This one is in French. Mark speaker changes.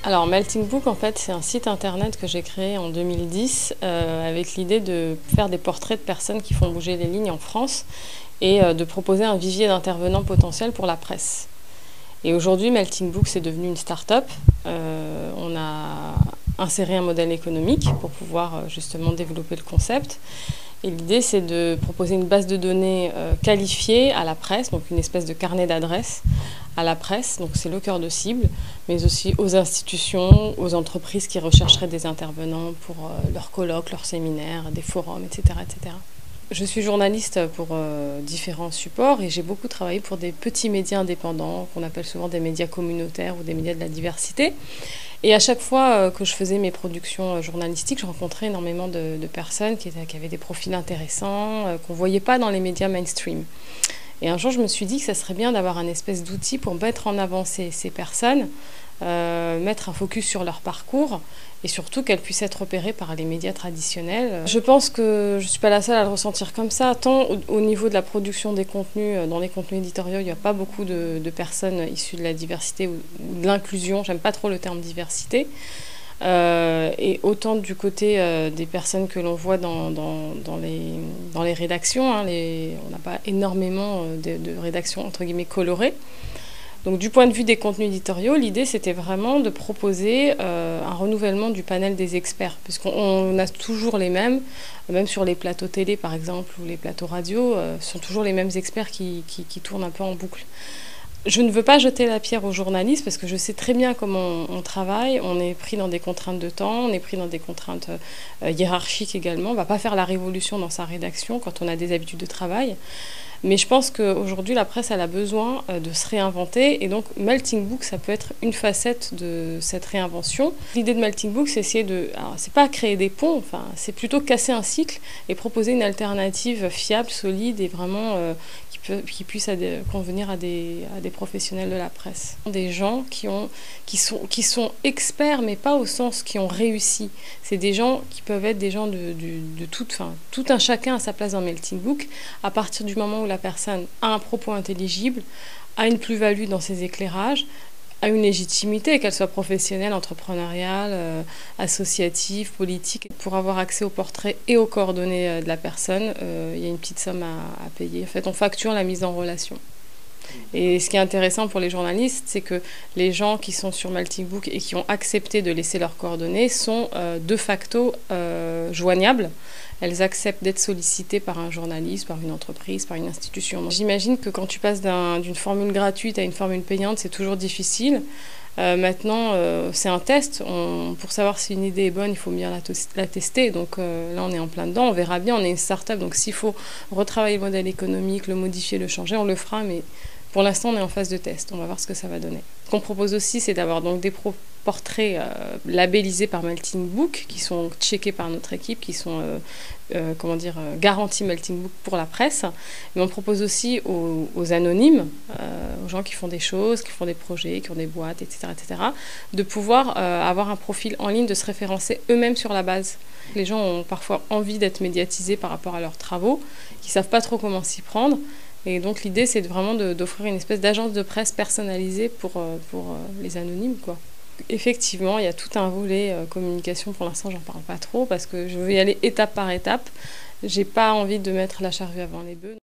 Speaker 1: Alors Melting Book, en fait, c'est un site internet que j'ai créé en 2010 avec l'idée de faire des portraits de personnes qui font bouger les lignes en France et de proposer un vivier d'intervenants potentiels pour la presse. Et aujourd'hui, Melting Book, c'est devenu une start-up. On a inséré un modèle économique pour pouvoir justement développer le concept. Et l'idée, c'est de proposer une base de données qualifiée à la presse, donc une espèce de carnet d'adresses à la presse, donc c'est le cœur de cible, mais aussi aux institutions, aux entreprises qui rechercheraient des intervenants pour leurs colloques, leurs séminaires, des forums, etc. etc. Je suis journaliste pour différents supports et j'ai beaucoup travaillé pour des petits médias indépendants, qu'on appelle souvent des médias communautaires ou des médias de la diversité. Et à chaque fois que je faisais mes productions journalistiques, je rencontrais énormément de personnes qui avaient des profils intéressants, qu'on ne voyait pas dans les médias mainstream. Et un jour, je me suis dit que ça serait bien d'avoir un espèce d'outil pour mettre en avant ces personnes, mettre un focus sur leur parcours et surtout qu'elles puissent être repérées par les médias traditionnels. Je pense que je ne suis pas la seule à le ressentir comme ça, tant au niveau de la production des contenus, dans les contenus éditoriaux, il n'y a pas beaucoup de personnes issues de la diversité ou de l'inclusion, j'aime pas trop le terme diversité. Et autant du côté des personnes que l'on voit dans les rédactions, hein, on n'a pas énormément de rédactions entre guillemets colorées. Donc du point de vue des contenus éditoriaux, l'idée c'était vraiment de proposer un renouvellement du panel des experts, puisqu'on a toujours les mêmes, même sur les plateaux télé par exemple ou les plateaux radio, ce sont toujours les mêmes experts qui tournent un peu en boucle. Je ne veux pas jeter la pierre aux journalistes parce que je sais très bien comment on travaille. On est pris dans des contraintes de temps, on est pris dans des contraintes hiérarchiques également. On ne va pas faire la révolution dans sa rédaction quand on a des habitudes de travail. Mais je pense qu'aujourd'hui, la presse elle a besoin de se réinventer. Et donc, Melting Book, ça peut être une facette de cette réinvention. L'idée de Melting Book, c'est essayer de... Alors, c'est pas créer des ponts, enfin, c'est plutôt casser un cycle et proposer une alternative fiable, solide et vraiment qui puisse convenir à des professionnels de la presse. Des gens qui sont experts, mais pas au sens qui ont réussi. C'est des gens qui peuvent être des gens de tout un chacun à sa place dans Melting Book, à partir du moment où la personne a un propos intelligible, a une plus-value dans ses éclairages, a une légitimité, qu'elle soit professionnelle, entrepreneuriale, associative, politique. Pour avoir accès au portrait et aux coordonnées de la personne, il y a une petite somme à payer. En fait, on facture la mise en relation. Et ce qui est intéressant pour les journalistes, c'est que les gens qui sont sur Melting Book et qui ont accepté de laisser leurs coordonnées sont de facto joignables. Elles acceptent d'être sollicitées par un journaliste, par une entreprise, par une institution. J'imagine que quand tu passes d'une formule gratuite à une formule payante, c'est toujours difficile. Maintenant, c'est un test. Pour savoir si une idée est bonne, il faut bien la tester. Donc là, on est en plein dedans. On verra bien. On est une start-up. Donc s'il faut retravailler le modèle économique, le modifier, le changer, on le fera. Mais pour l'instant, on est en phase de test. On va voir ce que ça va donner. Ce qu'on propose aussi, c'est d'avoir donc des portraits labellisés par Melting Book, qui sont checkés par notre équipe, qui sont garantis Melting Book pour la presse. Mais on propose aussi aux anonymes, aux gens qui font des choses, qui font des projets, qui ont des boîtes, etc., de pouvoir avoir un profil en ligne, de se référencer eux-mêmes sur la base. Les gens ont parfois envie d'être médiatisés par rapport à leurs travaux, qui ne savent pas trop comment s'y prendre. Et donc l'idée, c'est vraiment d'offrir une espèce d'agence de presse personnalisée pour les anonymes, quoi. Effectivement, il y a tout un volet communication. Pour l'instant, j'en parle pas trop parce que je veux y aller étape par étape. J'ai pas envie de mettre la charrue avant les bœufs.